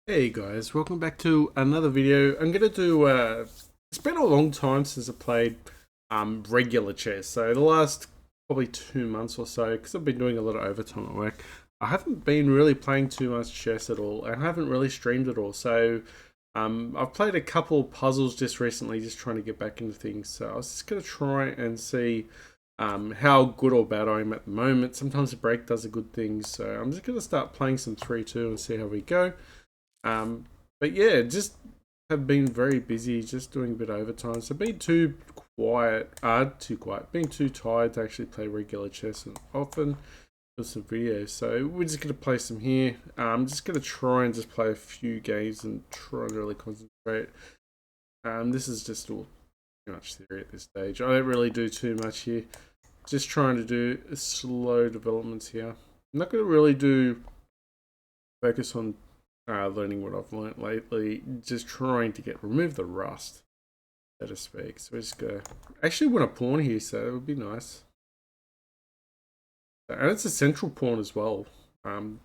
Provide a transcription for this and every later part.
Hey guys, welcome back to another video. I'm gonna do it's been a long time since I played regular chess. So the last probably 2 months or so, because I've been doing a lot of overtime at work. I haven't been really playing too much chess at all, and I haven't really streamed at all. So I've played a couple puzzles just recently, just trying to get back into things. So I was just gonna try and see how good or bad I am at the moment. Sometimes a break does a good thing, so I'm just gonna start playing some 3-2 and see how we go. Um, but yeah, just have been very busy, just doing a bit of overtime. So being too quiet, being too tired to actually play regular chess and often do some videos. So we're just gonna play some here. I'm just gonna try and just play a few games and try and really concentrate. This is just all pretty much theory at this stage. I don't really do too much here. Just trying to do slow developments here. I'm not gonna really do focus on learning what I've learnt lately, just trying to remove the rust, so to speak. So we just go. Actually, want a pawn here, so it would be nice. And it's a central pawn as well. And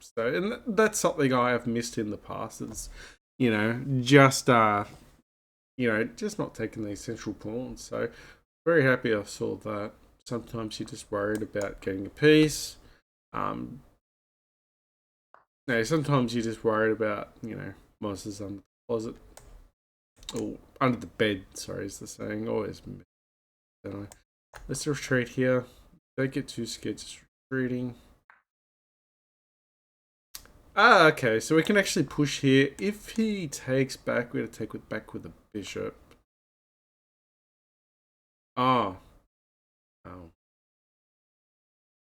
that's something I have missed in the past. Is just not taking these central pawns. So very happy I saw that. Sometimes you're just worried about getting a piece. Um, sometimes you're just worried about monsters under the closet. Oh, under the bed, sorry, is the saying. Always, don't I? Let's retreat here. Don't get too scared, just retreating. Okay, so we can actually push here. If he takes back, we're going to take it back with the bishop. Oh. Oh.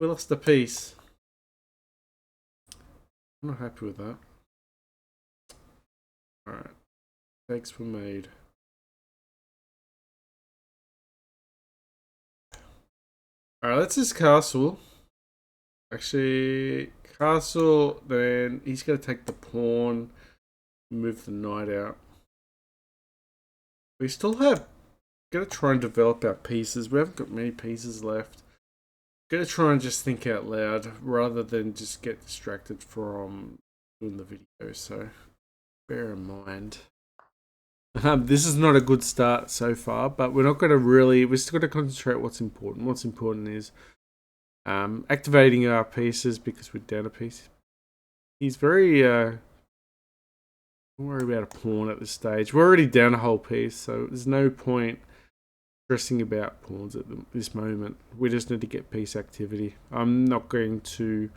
We lost the piece. I'm not happy with that. Alright. Takes were made. Alright, let's just castle. Actually, castle, then he's going to take the pawn, move the knight out. We still have, going to try and develop our pieces. We haven't got many pieces left. Going to try and just think out loud rather than just get distracted from doing the video. So bear in mind. This is not a good start so far, but we're not going to really, we're still going to concentrate what's important. What's important is activating our pieces because we're down a piece. He's very, don't worry about a pawn at this stage. We're already down a whole piece, so there's no point stressing about pawns at this moment. We just need to get piece activity. I'm not going to,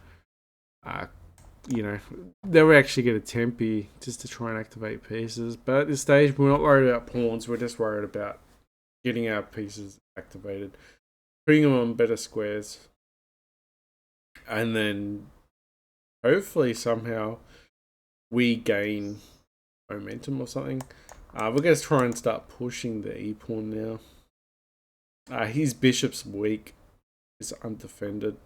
they were actually get a tempi just to try and activate pieces. But at this stage, we're not worried about pawns. We're just worried about getting our pieces activated, putting them on better squares, and then hopefully somehow we gain momentum or something. We're going to try and start pushing the e pawn now. His bishop's weak. It's undefended.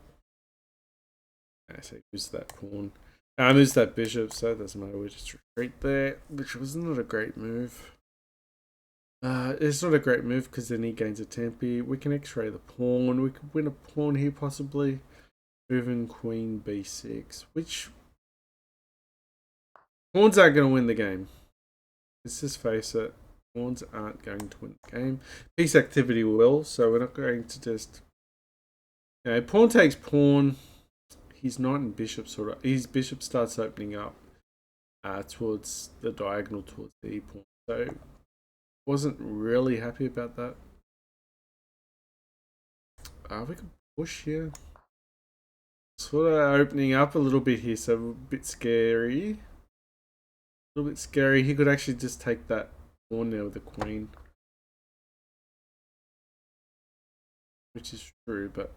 So use that pawn. Use that bishop, so it doesn't matter. We just retreat there, which was not a great move. It's not a great move because then he gains a tempi. We can x-ray the pawn. We could win a pawn here possibly. Moving queen b6, which pawns aren't going to win the game. Let's just face it. Pawns aren't going to win the game. Piece activity will, so we're not going to just. Pawn takes pawn. His knight and bishop his bishop starts opening up towards the diagonal towards the e pawn. So wasn't really happy about that. We can push here. Sort of opening up a little bit here, so a bit scary. A little bit scary. He could actually just take that pawn there with the queen. Which is true, but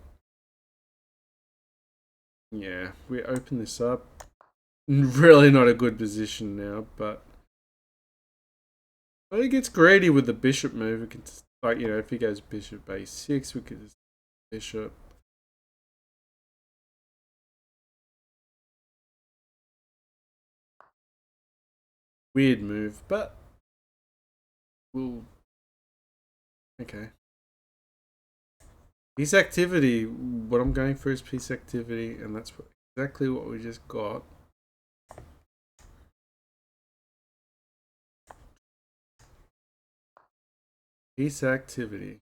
yeah, we open this up. Really not a good position now, but I think it's greedy with the bishop move. We can just, if he goes bishop a6, we could just bishop. Weird move, but we'll. Okay. Piece activity. What I'm going for is piece activity, and that's exactly what we just got. Piece activity.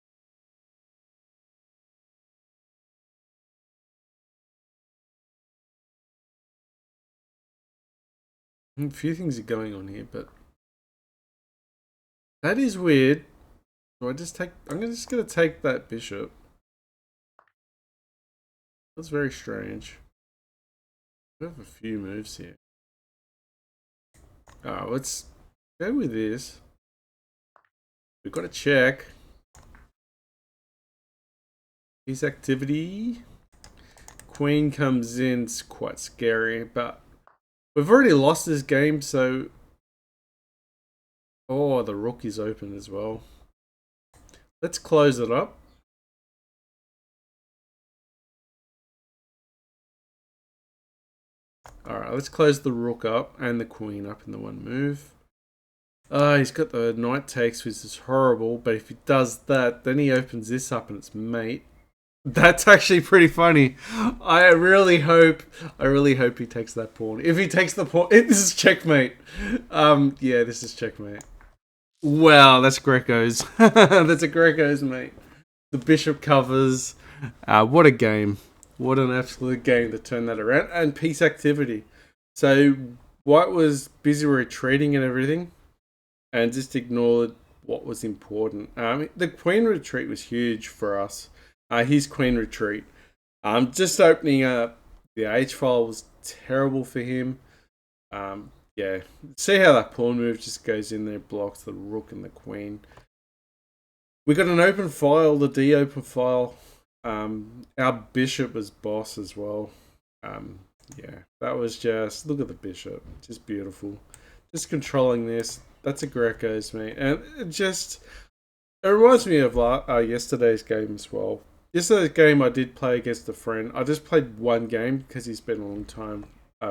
A few things are going on here, but that is weird. Do I just take? I'm just gonna take that bishop. That's very strange. We have a few moves here. Let's go with this. We've got to check. His activity. Queen comes in. It's quite scary, but we've already lost this game, so... Oh, the rook is open as well. Let's close it up. Alright, let's close the rook up and the queen up in the one move. He's got the knight takes, which is horrible, but if he does that, then he opens this up and it's mate. That's actually pretty funny. I really hope he takes that pawn. If he takes the pawn, this is checkmate. Yeah, this is checkmate. Wow, that's Greco's. That's a Greco's, mate. The bishop covers. What a game. What an absolute game to turn that around. And piece activity. So White was busy retreating and everything, and just ignored what was important. The queen retreat was huge for us. His queen retreat. Just opening up the H file was terrible for him. Yeah, see how that pawn move just goes in there, blocks the rook and the queen. We got an open file, the D open file. Our bishop was boss as well. Yeah, that was just, look at the bishop, just beautiful. Just controlling this. That's a Greco's, mate, and it reminds me of yesterday's game as well. Yesterday's game I did play against a friend. I just played one game because he's been a long time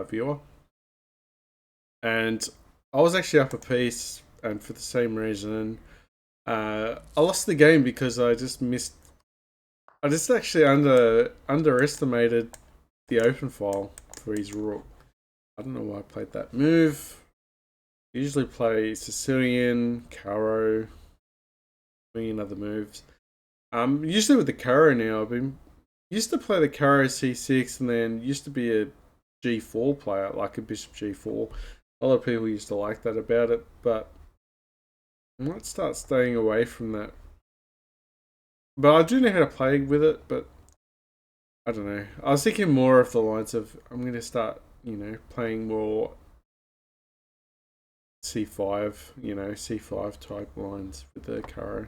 viewer. And I was actually up a piece, and for the same reason, I lost the game because I just actually underestimated the open file for his rook. I don't know why I played that move. I usually play Sicilian, Caro, and other moves. Usually with the Caro now, I've been used to play the Caro C6 and then used to be a G4 player, like a Bishop G4. A lot of people used to like that about it, but I might start staying away from that. But I do know how to play with it, but I don't know. I was thinking more of the lines of I'm going to start, playing more C5, C5 type lines with the Caro.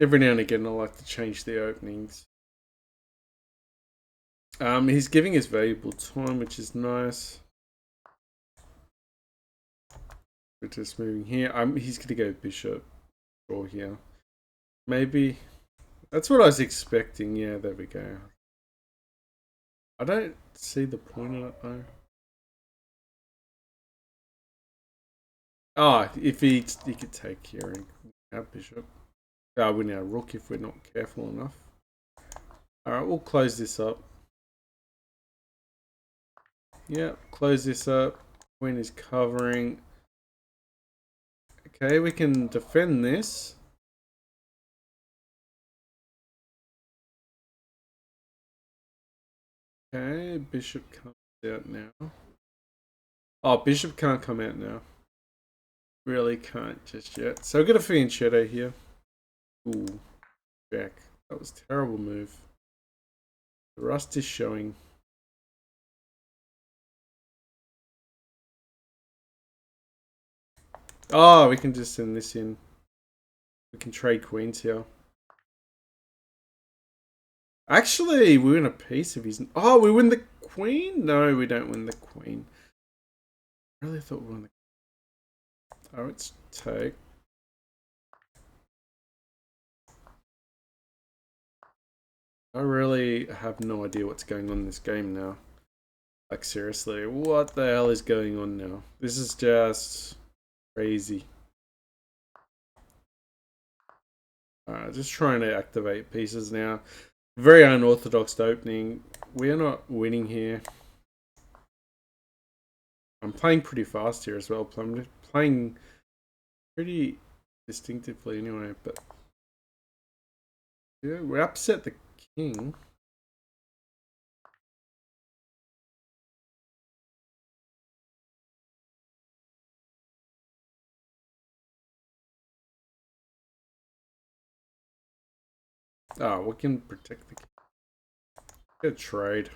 Every now and again, I like to change the openings. He's giving us valuable time, which is nice. We're just moving here. He's going to go bishop draw here. Maybe. That's what I was expecting. Yeah, there we go. I don't see the point of it though. If he could take here and our bishop. Win our rook if we're not careful enough. Alright, we'll close this up. Yeah, close this up. Queen is covering. Okay, we can defend this. Okay, bishop comes out now. Oh, bishop can't come out now. Really can't just yet. So we've got a fianchetto here. Ooh, jack. That was a terrible move. The rust is showing. Oh, we can just send this in. We can trade queens here. Actually, we win a piece of his... Oh, we win the queen? No, we don't win the queen. I really thought we won the... Oh, let's take... I really have no idea what's going on in this game now. Like, seriously, what the hell is going on now? This is just crazy. Just trying to activate pieces now. Very unorthodox opening. We are not winning here. I'm playing pretty fast here as well. I'm playing pretty distinctively anyway, but yeah, we upset the king. Oh, we can protect the king. Get a trade.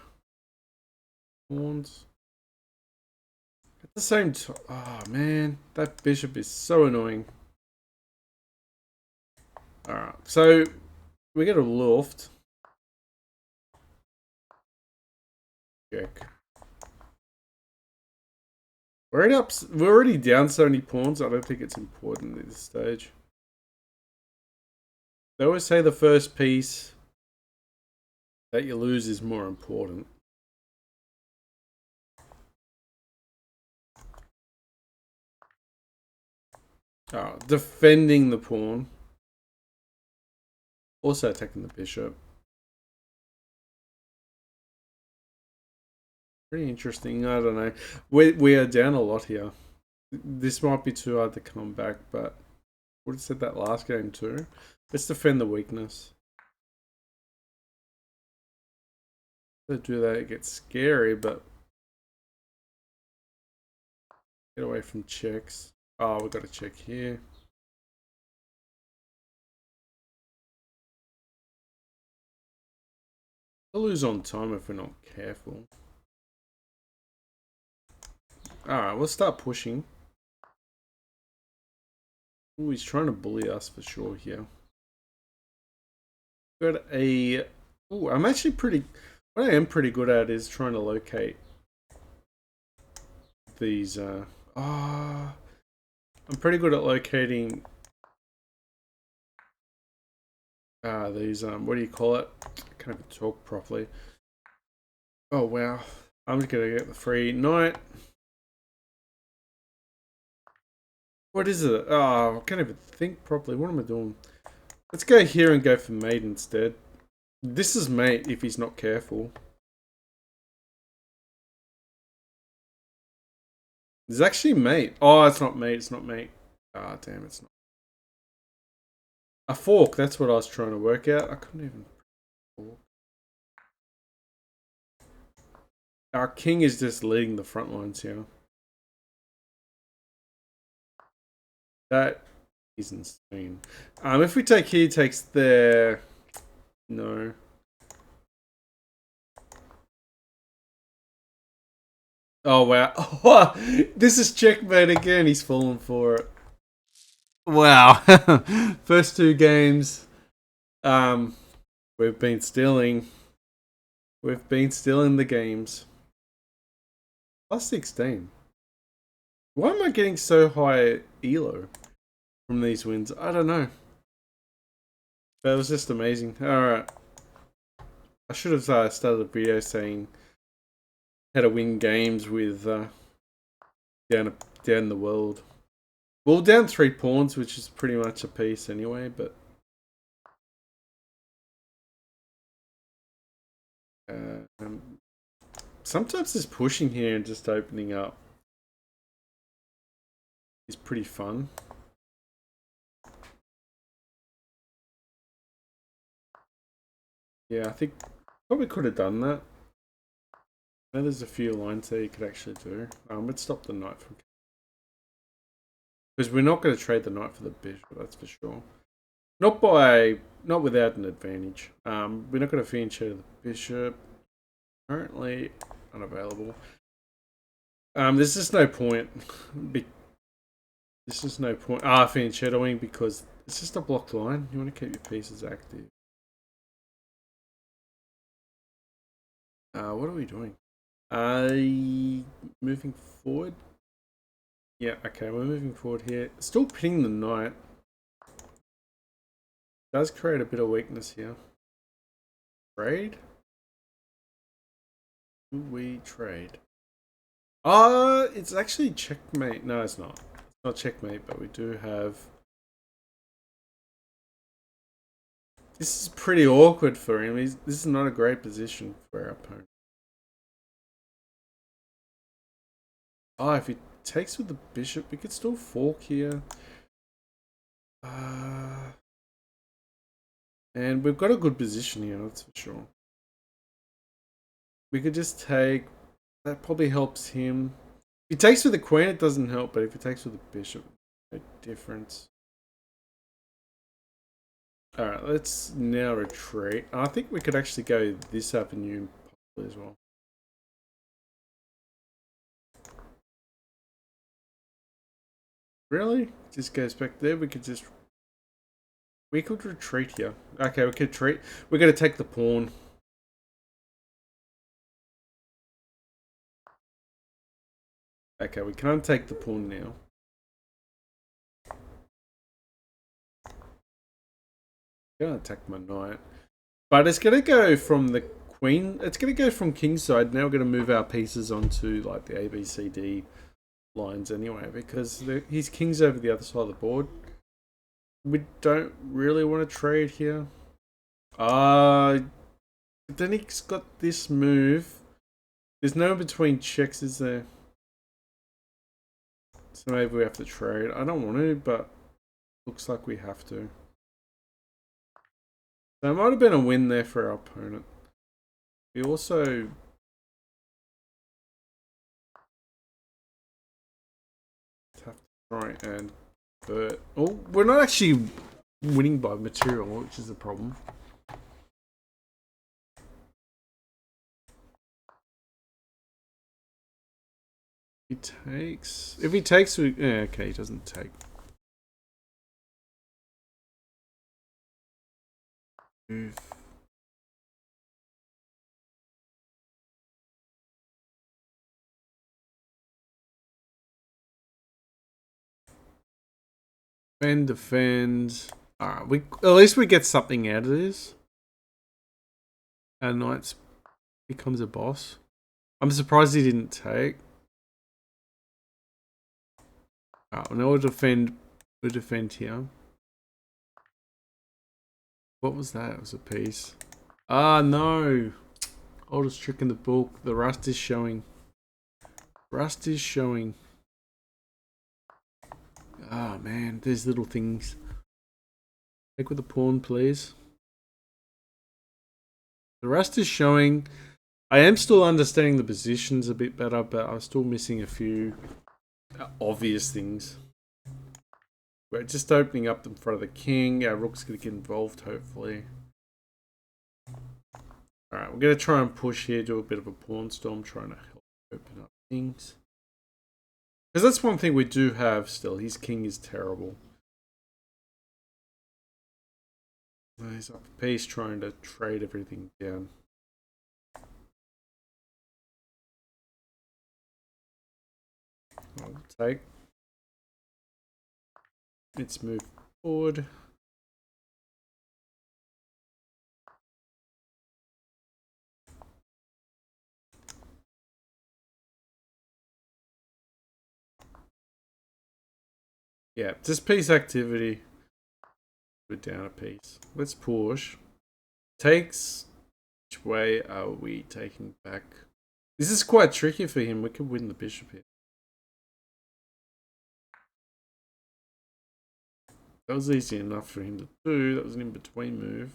Pawns. At the same time, oh man, that bishop is so annoying. Alright, so we get a loft. Check. We're already down 70 pawns. I don't think it's important at this stage. They always say the first piece that you lose is more important. Oh, defending the pawn. Also attacking the bishop. Pretty interesting. I don't know. We are down a lot here. This might be too hard to come back, but would have said that last game too. Let's defend the weakness. To do that, it gets scary, but get away from checks. Oh, we've got to check here. We'll lose on time if we're not careful. Alright, we'll start pushing. Ooh, he's trying to bully us for sure here. Got a... Ooh, I'm actually pretty... What I am pretty good at is trying to locate these... I'm pretty good at locating... these... what do you call it? I can't even talk properly. Oh, wow. I'm just gonna get the free knight. What is it? Oh, I can't even think properly. What am I doing? Let's go here and go for mate instead. This is mate if he's not careful. It's actually mate. Oh, it's not mate. It's not mate. Ah, oh, damn, it's not. A fork. That's what I was trying to work out. I couldn't even. Fork. Our king is just leading the front lines here. That is insane. If we take here, he takes there. No. Oh wow! Oh, this is checkmate again. He's fallen for it. Wow! First two games, we've been stealing. We've been stealing the games. Plus 16. Why am I getting so high elo from these wins? I don't know. That was just amazing. Alright. I should have started a video saying how to win games with down the world. Well, down 3 pawns, which is pretty much a piece anyway, but sometimes this pushing here and just opening up is pretty fun. Yeah, I think probably could have done that. I know there's a few lines there you could actually do. Let's stop the knight from... Because we're not going to trade the knight for the bishop, that's for sure. Not without an advantage. We're not going to fianchetto the bishop. Currently unavailable. There's just no point. There's just no point. Fianchettoing because it's just a blocked line. You want to keep your pieces active. What are we doing? Moving forward. Yeah, okay, we're moving forward here. Still pinning the knight. Does create a bit of weakness here. Trade? Do we trade? It's actually checkmate. No, it's not. It's not checkmate, but we do have... This is pretty awkward for him. This is not a great position for our opponent. Oh, if he takes with the bishop, we could still fork here. And we've got a good position here, that's for sure. We could just take... That probably helps him. If he takes with the queen, it doesn't help, but if he takes with the bishop, no difference. Alright, let's now retreat. I think we could actually go this avenue as well. Really? Just goes back there. We could retreat here. Okay, we could retreat. We're gonna take the pawn. Okay, we can't take the pawn now. I'm gonna attack my knight. But it's gonna go from the queen. It's gonna go from kingside. Now we're gonna move our pieces onto like the A, B, C, D lines anyway, because his king's over the other side of the board. We don't really want to trade here. Then he's got this move. There's no in between checks, is there? So maybe we have to trade. I don't want to, but looks like we have to. So it might have been a win there for our opponent. We also... have to try and... Oh, we're not actually winning by material, which is the problem. He takes... If he takes... Yeah, okay, he doesn't take. Move. Defend. Alright, at least we get something out of this. Our knight becomes a boss. I'm surprised he didn't take. Alright, now we'll defend here. What was that? It was a piece. Ah, no. Oldest trick in the book. The rust is showing. Rust is showing. Ah, man. There's little things. Take with the pawn, please. The rust is showing. I am still understanding the positions a bit better, but I'm still missing a few obvious things. We're just opening up in front of the king. Our rook's going to get involved, hopefully. Alright, we're going to try and push here, do a bit of a pawn storm, trying to help open up things. Because that's one thing we do have still. His king is terrible. He's up a piece trying to trade everything down. I'll take. Let's move forward. Yeah, just piece activity. Put down a piece. Let's push. Takes. Which way are we taking back? This is quite tricky for him. We could win the bishop here. That was easy enough for him to do. That was an in-between move.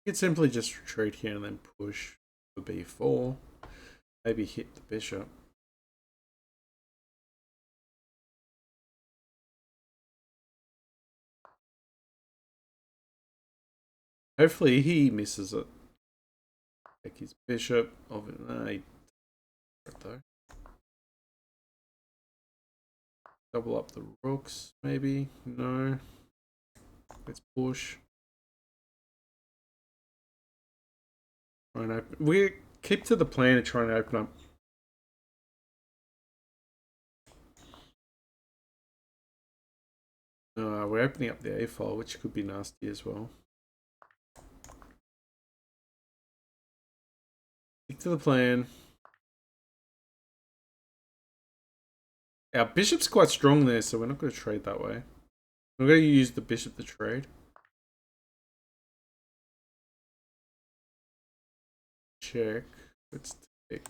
You could simply just retreat here and then push for b4. Maybe hit the bishop. Hopefully he misses it. Take his bishop. Though. Double up the rooks, maybe? No. Let's push. Try and open. We keep to the plan of trying to open up. We're opening up the A file, which could be nasty as well. Stick to the plan. Our bishop's quite strong there, so we're not going to trade that way. We're going to use the bishop to trade. Check. Let's take.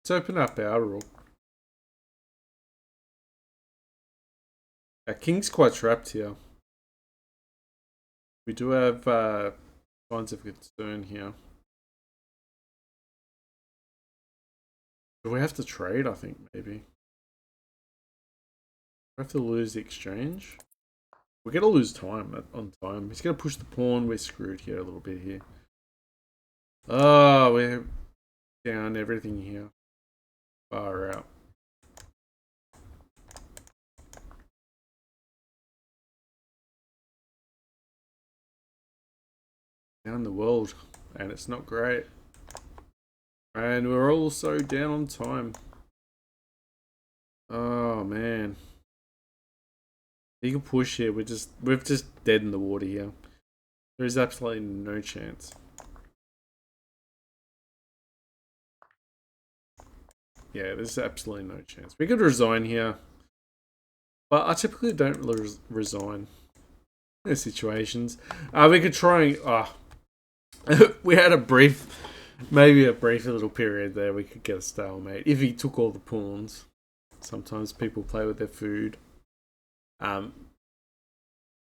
Let's open up our rook. Our king's quite trapped here. We do have signs of concern here. Do we have to trade? I think maybe. We have to lose the exchange. We're going to lose time on time. He's going to push the pawn. We're screwed here a little bit here. Oh, we're down everything here. Far out. Down the world. And it's not great. And we're also down on time. Oh, man. You can push here. We're just dead in the water here. There is absolutely no chance. Yeah, there's absolutely no chance. We could resign here. But I typically don't resign in situations. We could try and... we had a brief... Maybe a brief little period there we could get a stalemate. If he took all the pawns. Sometimes people play with their food. You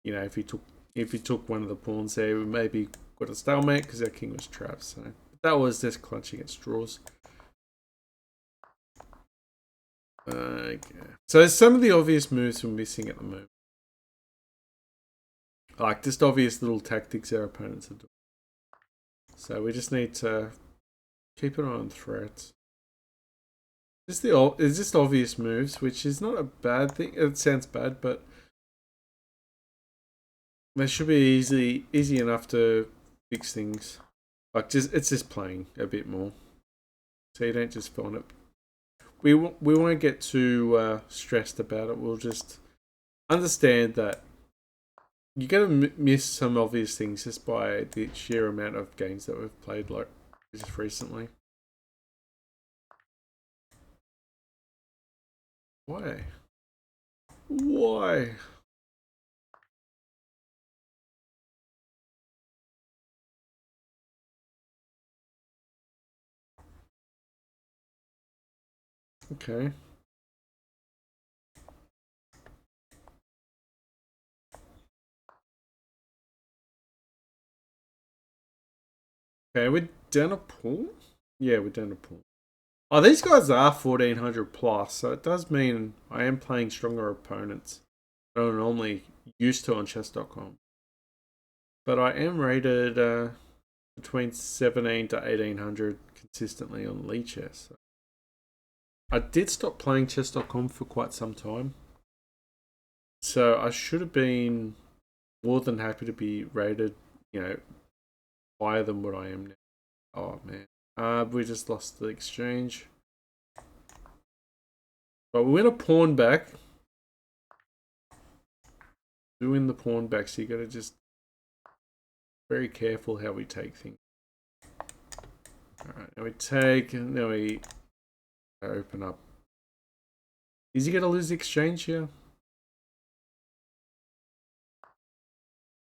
know, if he took one of the pawns there, we maybe got a stalemate because our king was trapped. So that was just clutching at straws. Okay. So some of the obvious moves we're missing at the moment. Like just obvious little tactics our opponents are doing. So we just need to keep an eye on threats. It's just obvious moves, which is not a bad thing. It sounds bad, but they should be easy enough to fix things. Like it's just playing a bit more, so you don't just find it. We won't get too stressed about it. We'll just understand that you're gonna miss some obvious things just by the sheer amount of games that we've played, like just recently. Why? Why? Okay. Okay, we're down a pawn? Yeah, we're down a pawn. Oh, these guys are 1400 plus, so it does mean I am playing stronger opponents than I'm normally used to on chess.com. But I am rated between 17 to 1800 consistently on Lee Chess. I did stop playing chess.com for quite some time. So I should have been more than happy to be rated, higher than what I am now. Oh man. We just lost the exchange. But we win a pawn back. We win the pawn back, so you gotta just very careful how we take things. Alright, now we take, and now we open up. Is he gonna lose the exchange here?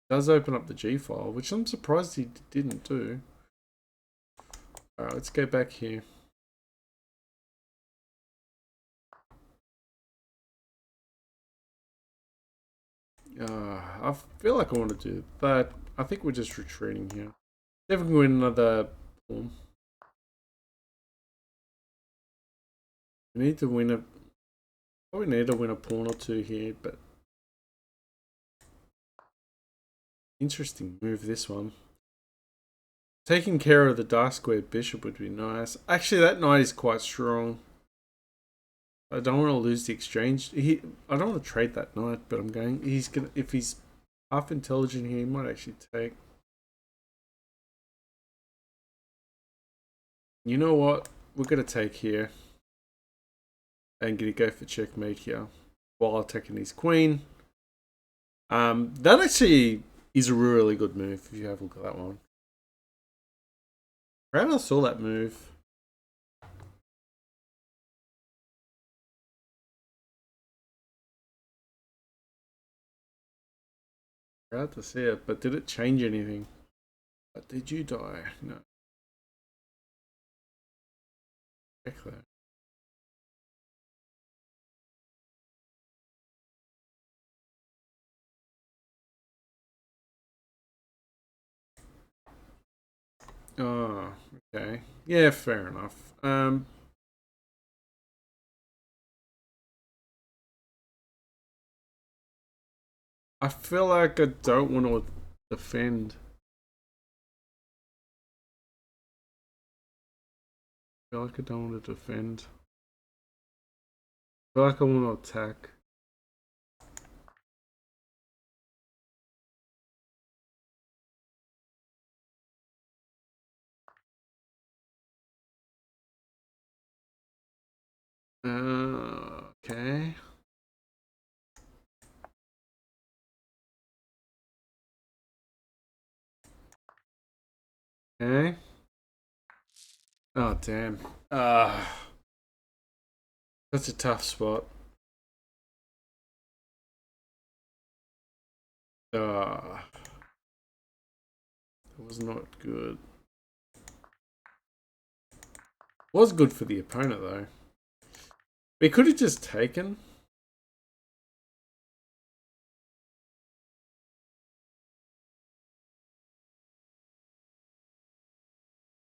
Does open up the G file, which I'm surprised he didn't do. Alright, let's go back here. I feel like I want to do that. I think we're just retreating here. See if we can win another pawn. We need to win probably need to win a pawn or two here, but interesting move this one. Taking care of the dark squared bishop would be nice. Actually, that knight is quite strong. I don't want to lose the exchange. I don't want to trade that knight, but I'm going. He's gonna, if he's half intelligent here, he might actually take. You know what? We're gonna take here, and gonna go for checkmate here, while attacking his queen. That actually is a really good move if you have a look at that one. Proud I saw that move. Proud to see it, but did it change anything? But did you die? No. Check that. Oh, okay. Yeah, fair enough. I feel like I don't want to defend. I feel like I don't want to defend. I feel like I want to attack. Okay. Okay. Oh, damn. That's a tough spot. It was not good. Was good for the opponent, though. We could have just taken.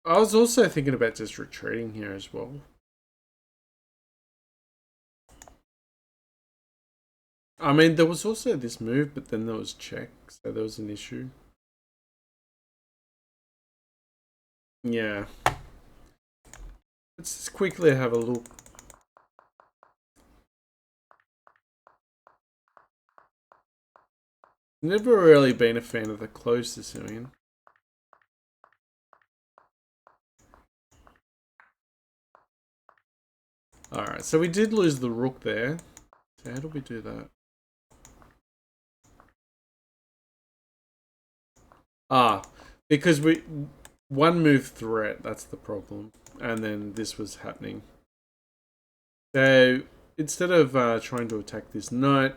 I was also thinking about just retreating here as well. I mean, there was also this move, but then there was check, so there was an issue. Yeah. Let's just quickly have a look. Never really been a fan of the close Sicilian. Alright, so we did lose the rook there. So how do we do that? Ah, because we one move threat, that's the problem. And then this was happening. So instead of trying to attack this knight,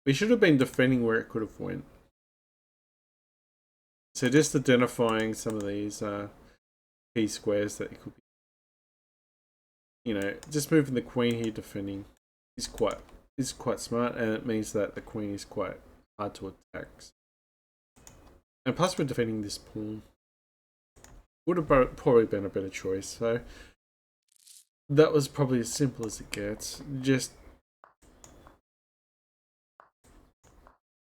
we should have been defending where it could have went. So just identifying some of these key squares that it could be. You know, just moving the queen here defending is quite smart, and it means that the queen is quite hard to attack. And plus we're defending this pawn. Would have probably been a better choice. So that was probably as simple as it gets. Just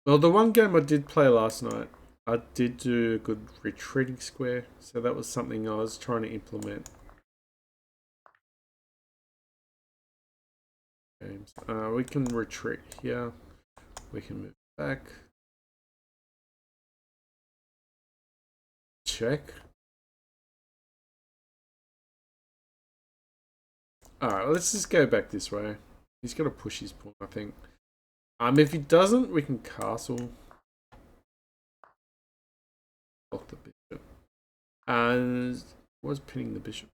well, the one game I did play last night, I did do a good retreating square, so that was something I was trying to implement. Games. We can retreat here. We can move back. Check. Alright, let's just go back this way. He's got to push his pawn, I think. If he doesn't, we can castle. Block the bishop. And was pinning the bishop.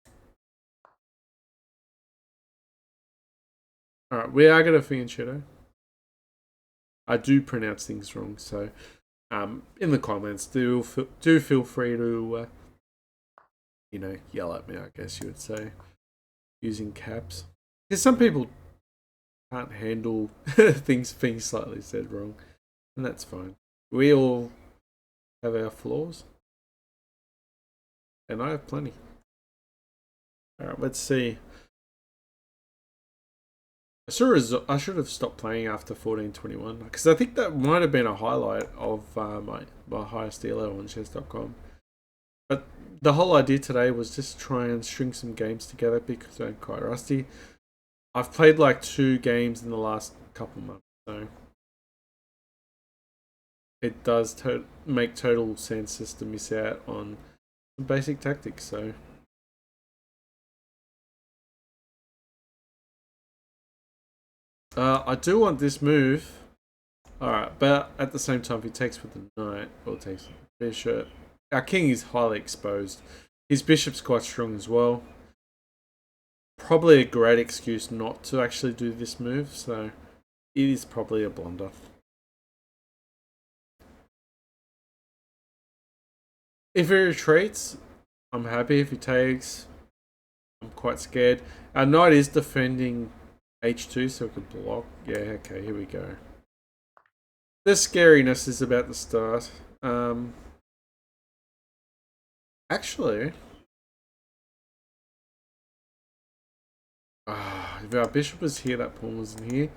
Alright, we are going to fianchetto. I do pronounce things wrong, so in the comments, do feel free to you know, yell at me, I guess you would say, using caps. Because some people can't handle things being slightly said wrong, and that's fine. We all have our flaws, and I have plenty. Alright, let's see. I should have stopped playing after 1421 because I think that might have been a highlight of my highest elo on chess.com. But the whole idea today was just try and string some games together because I'm quite rusty. I've played like 2 games in the last couple months, so it does make total sense just to miss out on some basic tactics. So I do want this move. Alright, but at the same time, if he takes with the knight, or takes with the bishop, our king is highly exposed. His bishop's quite strong as well. Probably a great excuse not to actually do this move, so it is probably a blunder. If he retreats, I'm happy. If he takes, I'm quite scared. Our knight is defending h2, so we can block. Yeah, okay, here we go. The scariness is about to start. Actually, if our bishop was here, that pawn wasn't here,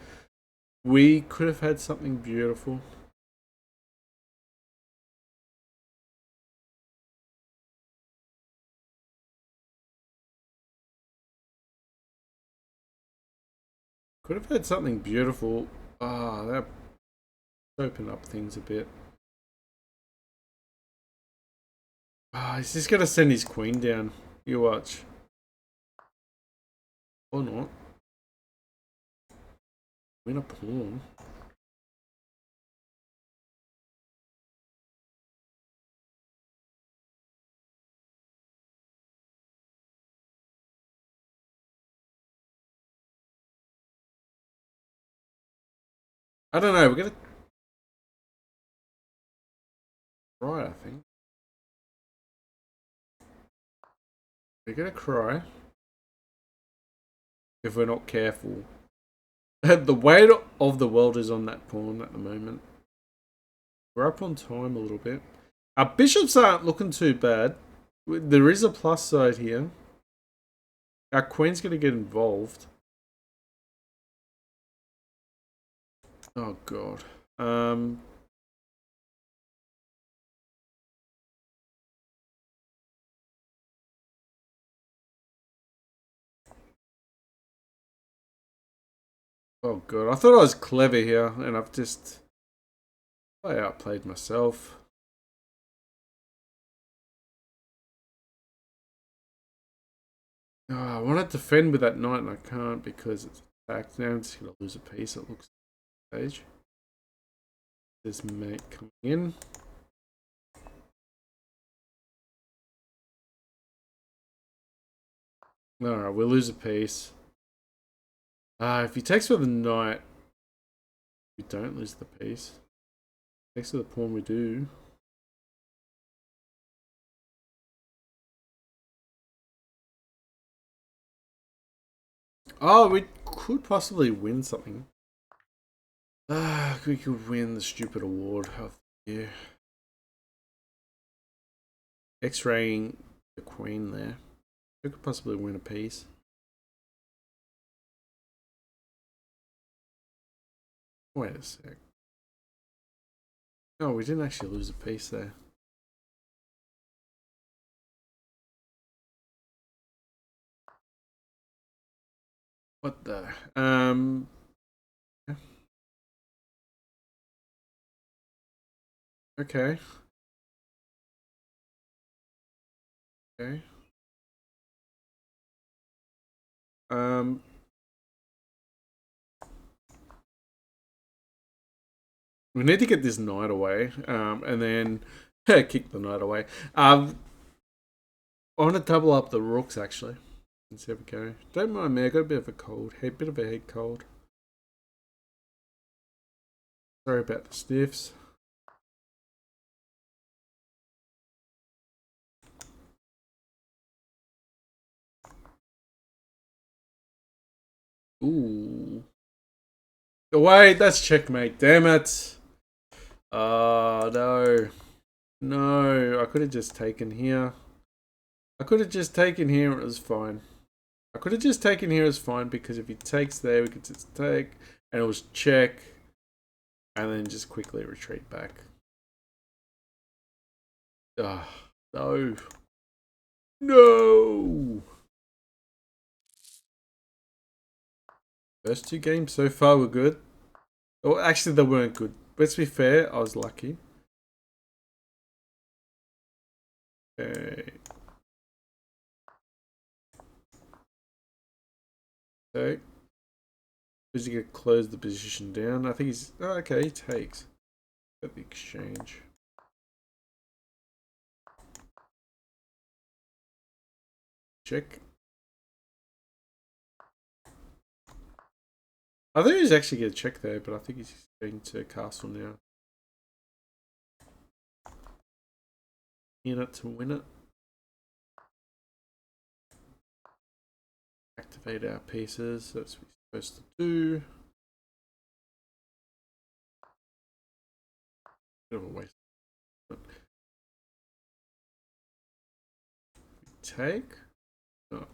we could have had something beautiful. Could have had something beautiful. That opened up things a bit. He's just gonna send his queen down. You watch. Or not. Win a pawn. I don't know. We're gonna cry. I think we're gonna cry if we're not careful. The weight of the world is on that pawn at the moment. We're up on time a little bit. Our bishops aren't looking too bad. There is a plus side here. Our queen's gonna get involved. Oh god. Oh god. I thought I was clever here, and I've just I outplayed myself. I want to defend with that knight, and I can't because it's attacked. Now I'm just gonna lose a piece. It looks like stage. There's mate coming in. Alright, we'll lose a piece. If he takes with the knight, we don't lose the piece. Takes with the pawn, we do. Oh, we could possibly win something. We could win the stupid award of the year. X-raying the queen there. We could possibly win a piece. Wait a sec. No, we didn't actually lose a piece there. What the? Okay. Okay. We need to get this knight away, and then kick the knight away. I want to double up the rooks actually. Let's have a go. Don't mind me, I got a bit of a cold, bit of a head cold. Sorry about the sniffs. Ooh. Wait, that's checkmate. Damn it. Oh, no. No, I could have just taken here. I could have just taken here and it was fine. I could have just taken here as fine because if he takes there, we could just take and it was check and then just quickly retreat back. Ah, no. No! First two games so far were good. Oh, actually, they weren't good. Let's be fair, I was lucky. Okay. Okay. Who's he gonna close the position down? I think he's. Oh, okay, he takes. Got the exchange. Check. I think he's actually gonna check there, but I think he's going to castle now. In it to win it. Activate our pieces. That's what we're supposed to do. Bit of a waste. take? No.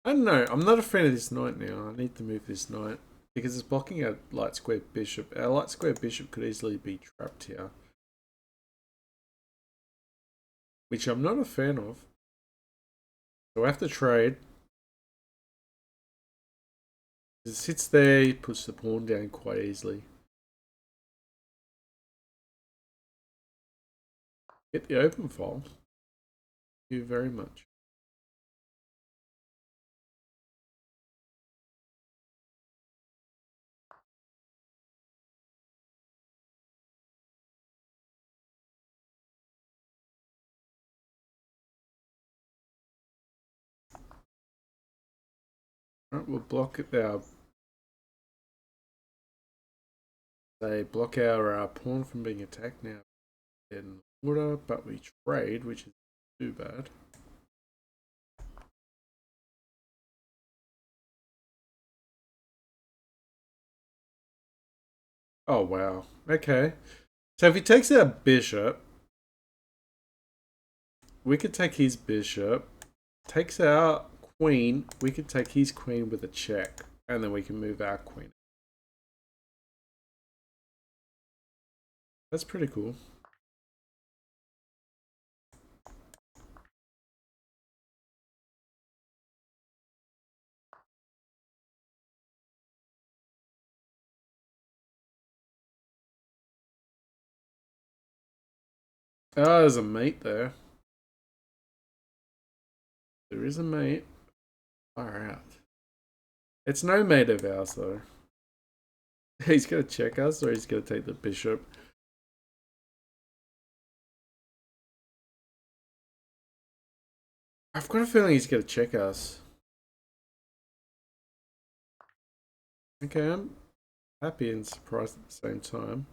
I don't know. I'm not a fan of this knight now. I need to move this knight because it's blocking a light square bishop. Our light square bishop could easily be trapped here, which I'm not a fan of. So I have to trade. It sits there, he puts the pawn down quite easily. Get the open file. Thank you very much. Alright, we'll block it our block our pawn from being attacked now in order, but we trade, which is too bad. Oh wow. Okay. So if he takes our bishop, we could take his bishop. Takes our queen, we could take his queen with a check, and then we can move our queen. That's pretty cool. Oh, there's a mate there. There is a mate. Far out. It's no mate of ours though. He's gonna check us or he's gonna take the bishop. I've got a feeling he's gonna check us. Okay, I'm happy and surprised at the same time.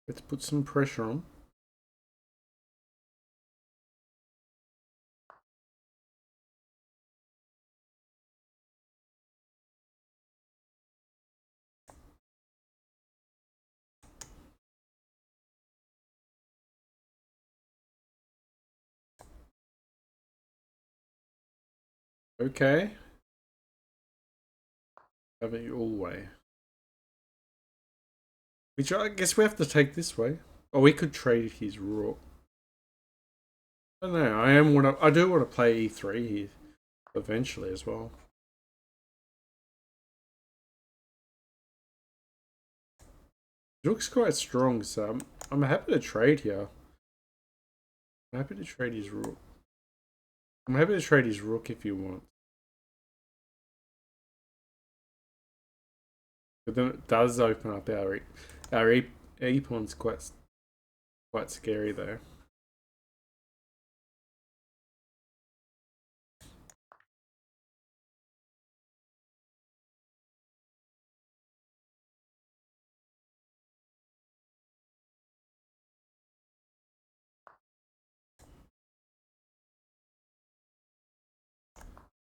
Let's put some pressure on. Okay. Have it your way. Which I guess we have to take this way. Or we could trade his rook. I don't know. I do want to play e3 here eventually as well. Rook's quite strong, so I'm happy to trade here. I'm happy to trade his rook. I'm happy to trade his rook if you want. But then it does open up our e pawn's quite scary though.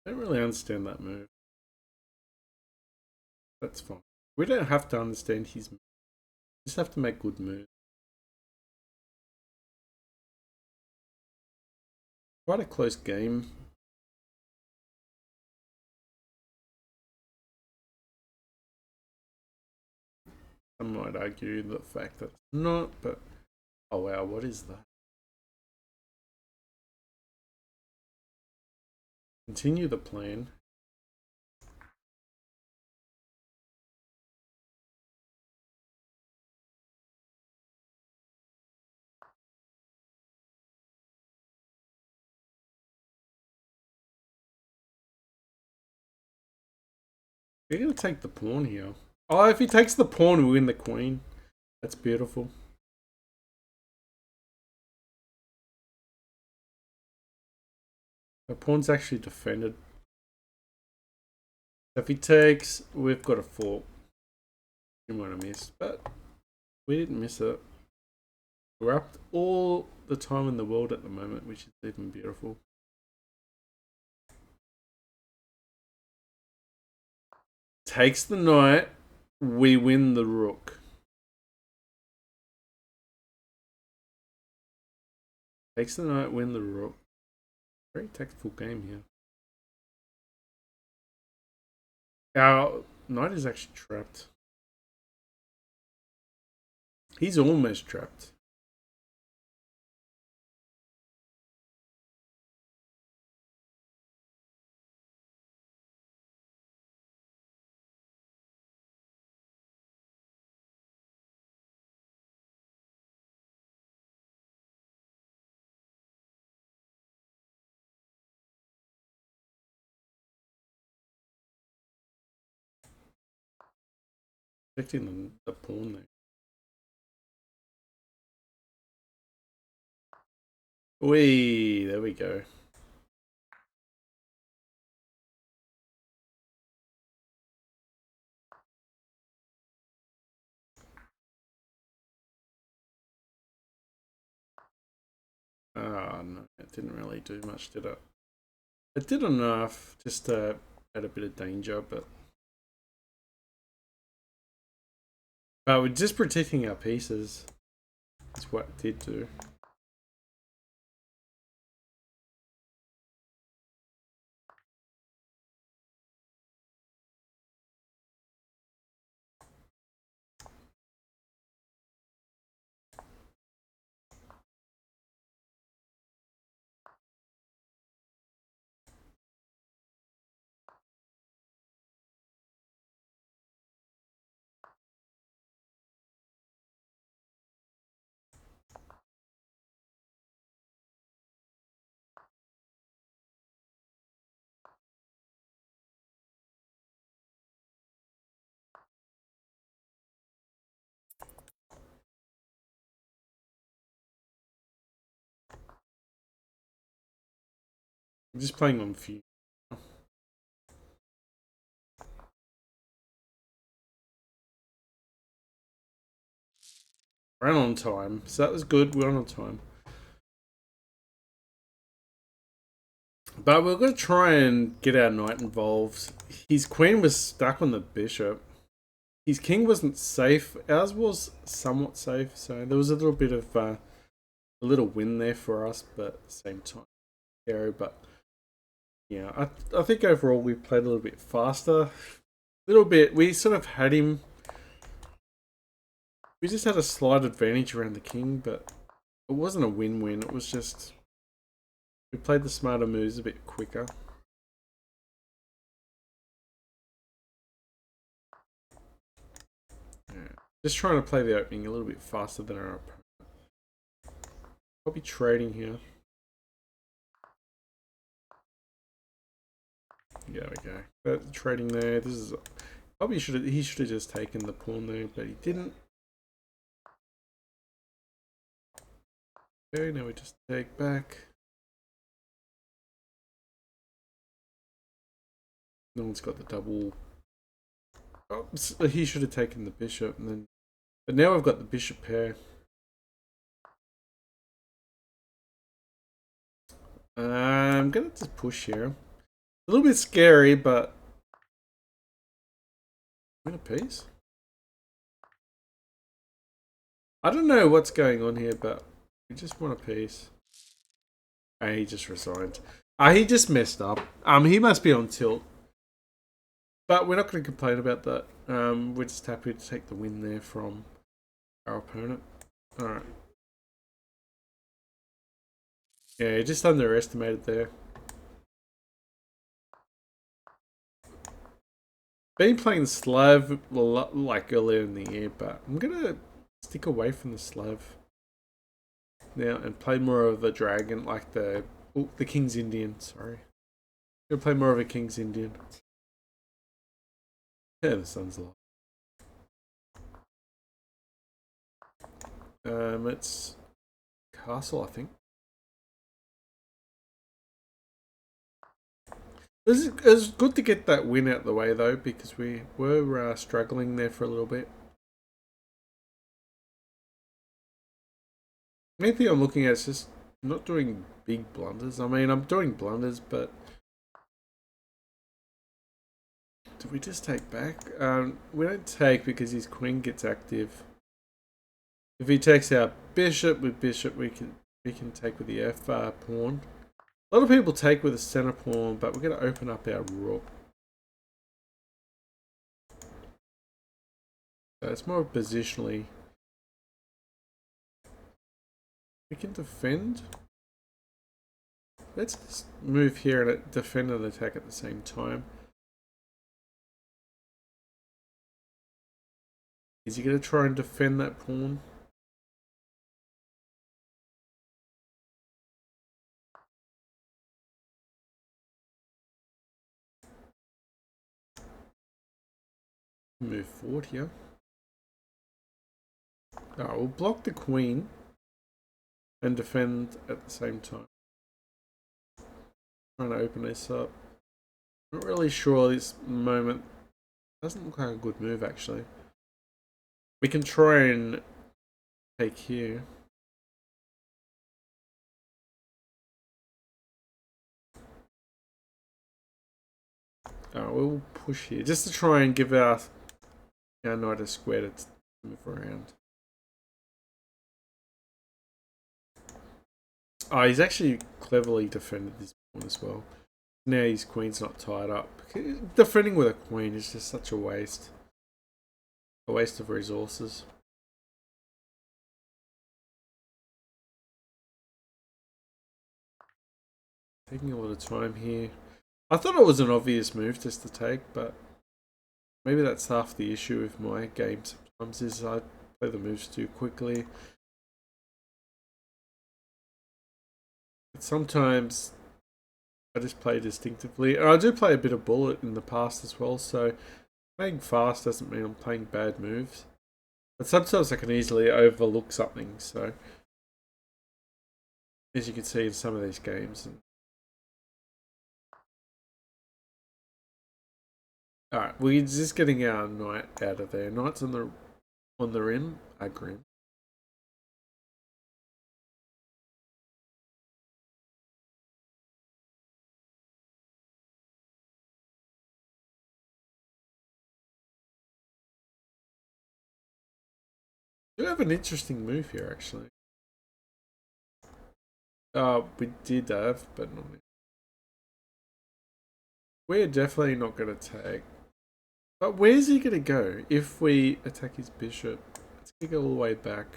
I don't really understand that move. That's fine. We don't have to understand his move. We just have to make good moves. Quite a close game. I might argue the fact that it's not, but oh wow, what is that? Continue the plan. We're gonna take the pawn here. Oh, if he takes the pawn, we win the queen. That's beautiful. The pawn's actually defended. If he takes, we've got a fork. You might have missed, but we didn't miss it. We're up all the time in the world at the moment, which is even beautiful. Takes the knight, we win the rook. Takes the knight, win the rook. Very tactful game here. Our knight is actually trapped. He's almost trapped. Protecting the pawn there. Wee, there we go. Oh no, it didn't really do much, did it? It did enough just to add a bit of danger, but we're just protecting our pieces. That's what it did do. I'm just playing on few. Ran on time, so that was good. We're on time. But we're going to try and get our knight involved. His queen was stuck on the bishop. His king wasn't safe. Ours was somewhat safe, so there was a little bit of a little win there for us, but at the same time, scary. But yeah, I think overall we played a little bit faster. A little bit. We sort of had him. We just had a slight advantage around the king, but it wasn't a win-win. It was just we played the smarter moves a bit quicker. Yeah. Just trying to play the opening a little bit faster than our opponent. I'll be trading here. Yeah, we go. But trading there. This is probably he should have just taken the pawn there, but he didn't. Okay, now we just take back. No one's got the double. Oh, so he should have taken the bishop, and then. But now I've got the bishop pair. I'm gonna just push here. A little bit scary, but win a piece. I don't know what's going on here, but we just want a piece. And he just resigned. He just messed up. He must be on tilt. But we're not going to complain about that. We're just happy to take the win there from our opponent. Alright. Yeah, just underestimated there. Been playing Slav like earlier in the year, but I'm going to stick away from the Slav now and play more of a dragon, like the King's Indian. Sorry, gonna play more of a King's Indian. Yeah, the sun's low. It's castle, I think. It was good to get that win out the way though, because we were struggling there for a little bit. Main thing I'm looking at is just not doing big blunders. I mean, I'm doing blunders, but do we just take back? We don't take because his queen gets active. If he takes our bishop with bishop, we can take with the F pawn. A lot of people take with the center pawn, but we're going to open up our rook. So it's more positionally. We can defend. Let's just move here and defend and attack at the same time. Is he going to try and defend that pawn? Move forward here. Alright, we'll block the queen and defend at the same time. Trying to open this up. Not really sure this moment. Doesn't look like a good move actually. We can try and take here. We'll push here just to try and give our knight a square to move around. Oh, he's actually cleverly defended this pawn as well. Now his queen's not tied up. Defending with a queen is just such a waste. A waste of resources. Taking a lot of time here. I thought it was an obvious move just to take, but maybe that's half the issue with my game sometimes is I play the moves too quickly. But sometimes I just play distinctively. And I do play a bit of bullet in the past as well, so playing fast doesn't mean I'm playing bad moves. But sometimes I can easily overlook something, so as you can see in some of these games. Alright, we're just getting our knight out of there. Knights on the rim are grim. We have an interesting move here actually. We did have, but not. We're definitely not going to take. But where's he going to go if we attack his bishop? Let's go all the way back.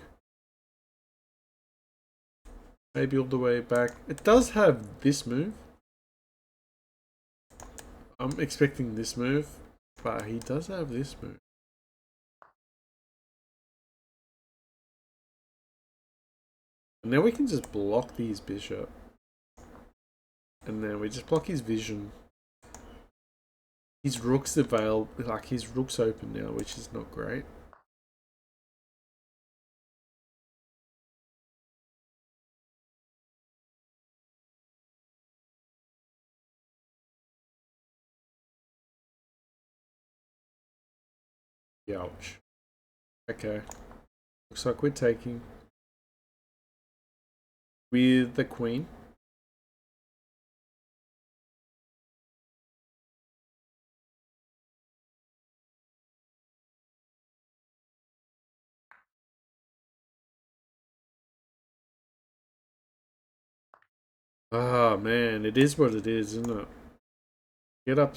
Maybe all the way back. It does have this move. I'm expecting this move, but he does have this move. And now we can just block his bishop. And then we just block his vision. His rook's available, like his rook's open now, which is not great. Ouch. Okay. Looks like we're taking with the queen. Oh man, it is what it is, isn't it? Get up.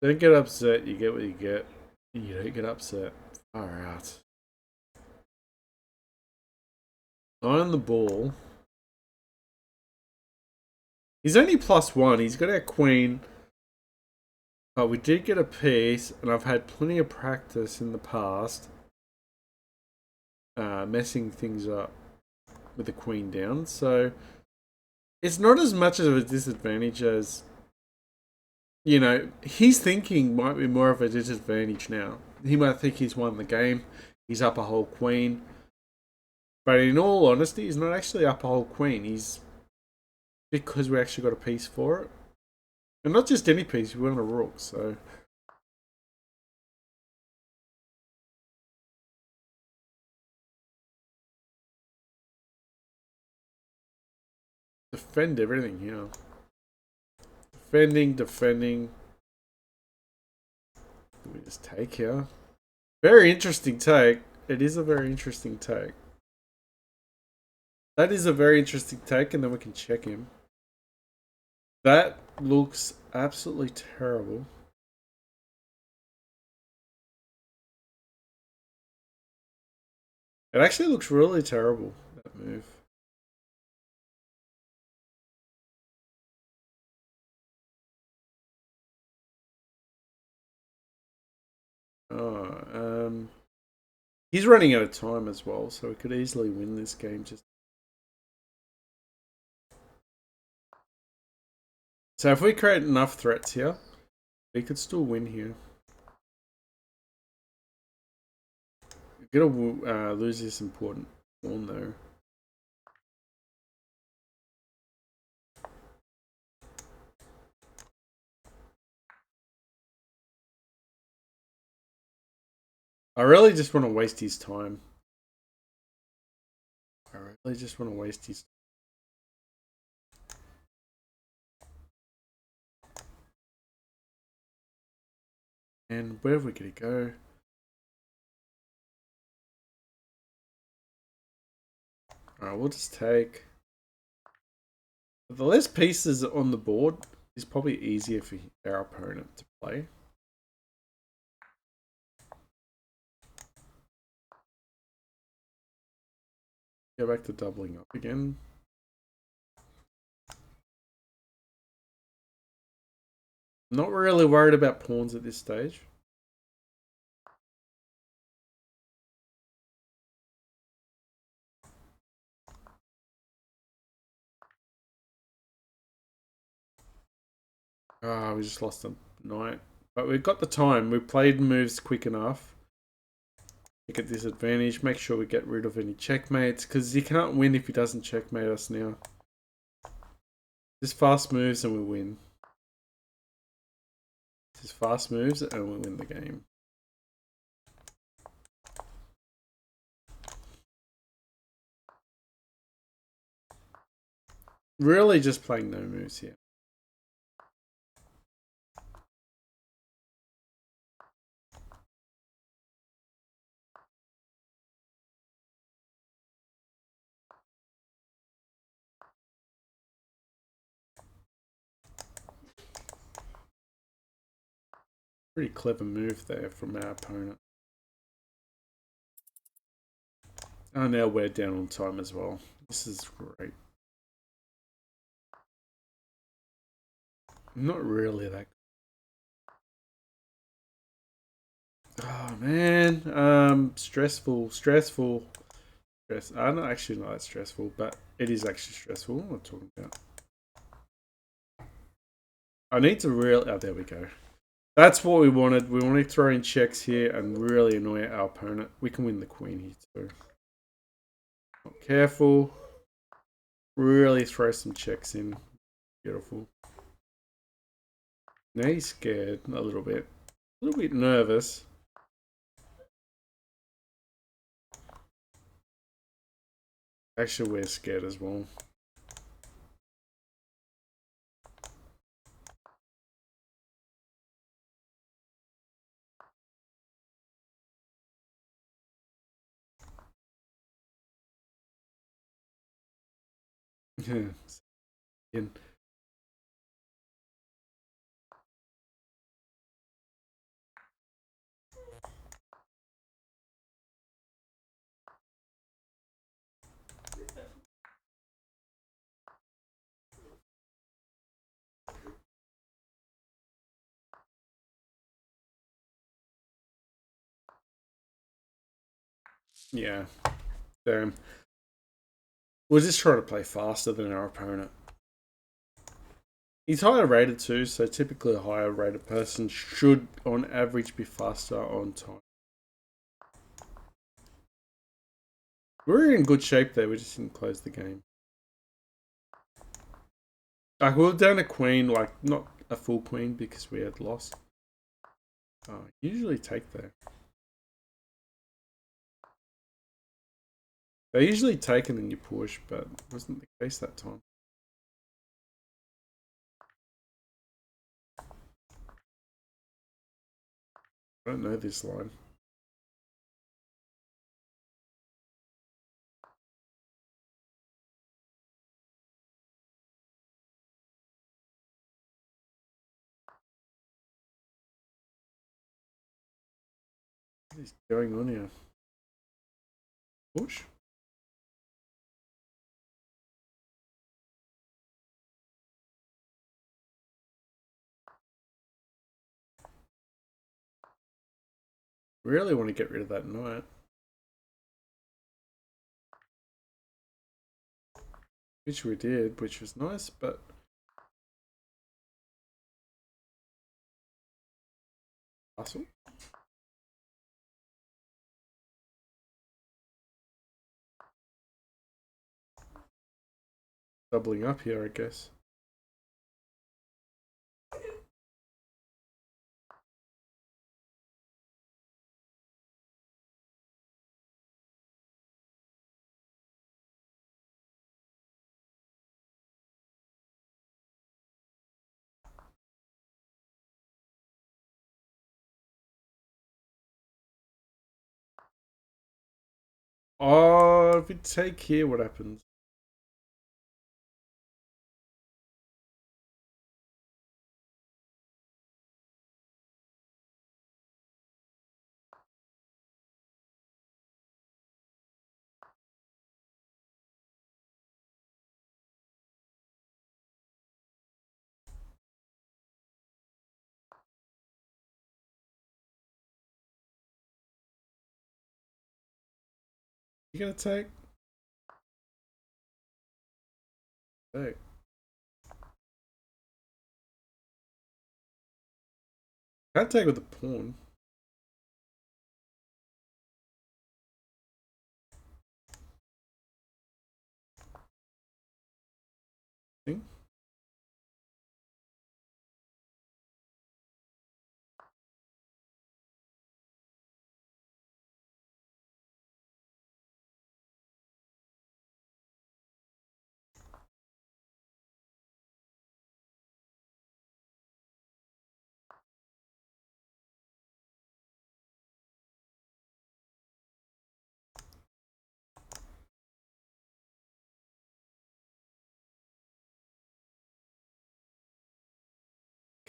Don't get upset. You get what you get. You don't get upset. Far out. On the ball. He's only +1. He's got our queen. But we did get a piece, and I've had plenty of practice in the past messing things up with the queen down. So it's not as much of a disadvantage as, you know, his thinking might be more of a disadvantage now. He might think he's won the game. He's up a whole queen. But in all honesty, he's not actually up a whole queen. He's because we actually got a piece for it. And not just any piece, we want a rook, so... Defend everything here. Defending. We just take here. Very interesting take. It is a very interesting take. That is a very interesting take, and then we can check him. That looks absolutely terrible. It actually looks really terrible, that move. Oh, he's running out of time as well, so we could easily win this game. So if we create enough threats here, we could still win here. We're gonna lose this important pawn though. I really just want to waste his time. I really just want to waste his time. And where are we going to go? Alright, we'll just take... The less pieces on the board is probably easier for our opponent to play. Go back to doubling up again. Not really worried about pawns at this stage. Ah, we just lost a knight. But we've got the time. We played moves quick enough. Get this advantage. Make sure we get rid of any checkmates. Because he can't win if he doesn't checkmate us now. Just fast moves and we win. Just fast moves and we win the game. Really just playing no moves here. Pretty clever move there from our opponent. Oh, now we're down on time as well. This is great. Not really that. Oh man, stressful. I'm not actually not that stressful, but it is actually stressful. What am I talking about? I need to really. Oh, there we go. That's what we wanted. We want to throw in checks here and really annoy our opponent. We can win the queen here too. Not careful. Really throw some checks in. Beautiful. Now he's scared a little bit nervous. Actually, we're scared as well. Yeah. Damn. We'll just try to play faster than our opponent. He's higher rated too, so typically a higher rated person should, on average, be faster on time. We're in good shape there, we just didn't close the game. Like, we were down a queen, like, not a full queen because we had lost. Oh, usually take there. They usually take and then you push, but it wasn't the case that time. I don't know this line. What is going on here? Push? Really want to get rid of that knight. Which we did, which was nice, but... Castle? Doubling up here, I guess. Oh, if we take here, what happens? You gonna take? Take. Can't take with the pawn. Thing.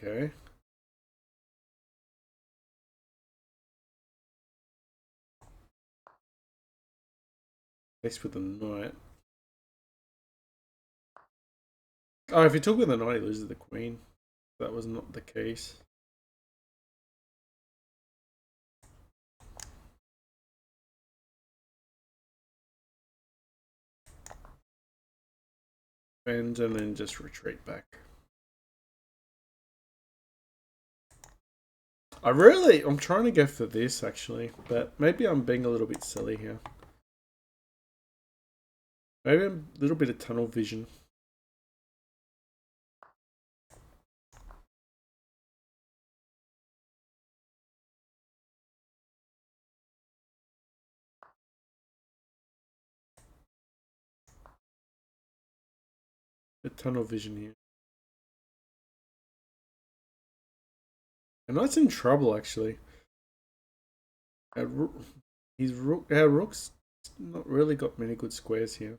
Okay. Takes with the knight. Oh, if he took with the knight, he loses the queen. That was not the case. And then just retreat back. I'm trying to go for this actually, but maybe I'm being a little bit silly here. Maybe a little bit of tunnel vision. The tunnel vision here. And that's in trouble actually. Our rook's not really got many good squares here.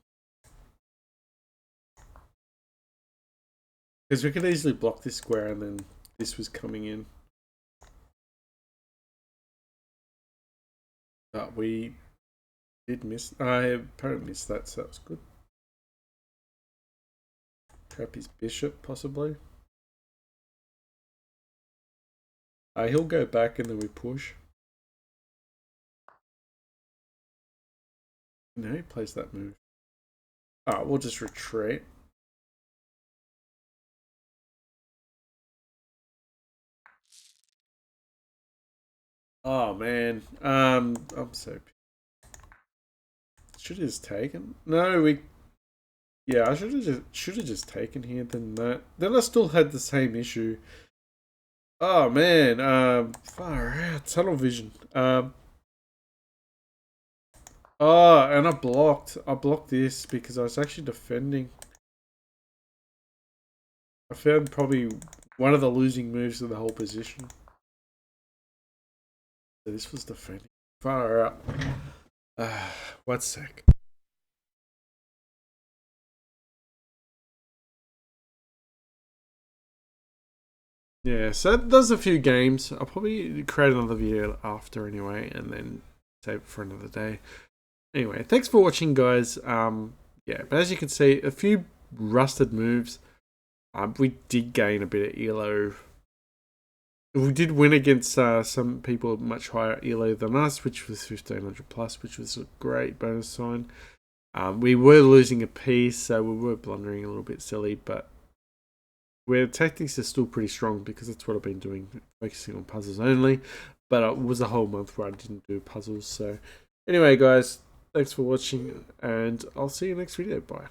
Because we could easily block this square and then this was coming in. But we did miss. I apparently missed that, so that was good. Trap his bishop, possibly. He'll go back and then we push. No, he plays that move. We'll just retreat. Oh man, I'm so. Should have just taken. No, we. Yeah, I should have just taken here than that. Then I still had the same issue. Oh man, far out, tunnel vision. Oh, and I blocked this because I was actually defending. I found probably one of the losing moves of the whole position. So this was defending. Far out. 1 sec. Yeah, so there's a few games. I'll probably create another video after anyway, and then save it for another day. Anyway, thanks for watching, guys. Yeah, but as you can see, a few rusted moves. We did gain a bit of elo. We did win against some people much higher elo than us, which was 1500 plus, which was a great bonus sign. We were losing a piece, so we were blundering a little bit silly, but our tactics are still pretty strong because that's what I've been doing, focusing on puzzles only. But it was a whole month where I didn't do puzzles. So anyway, guys, thanks for watching, and I'll see you next video. Bye.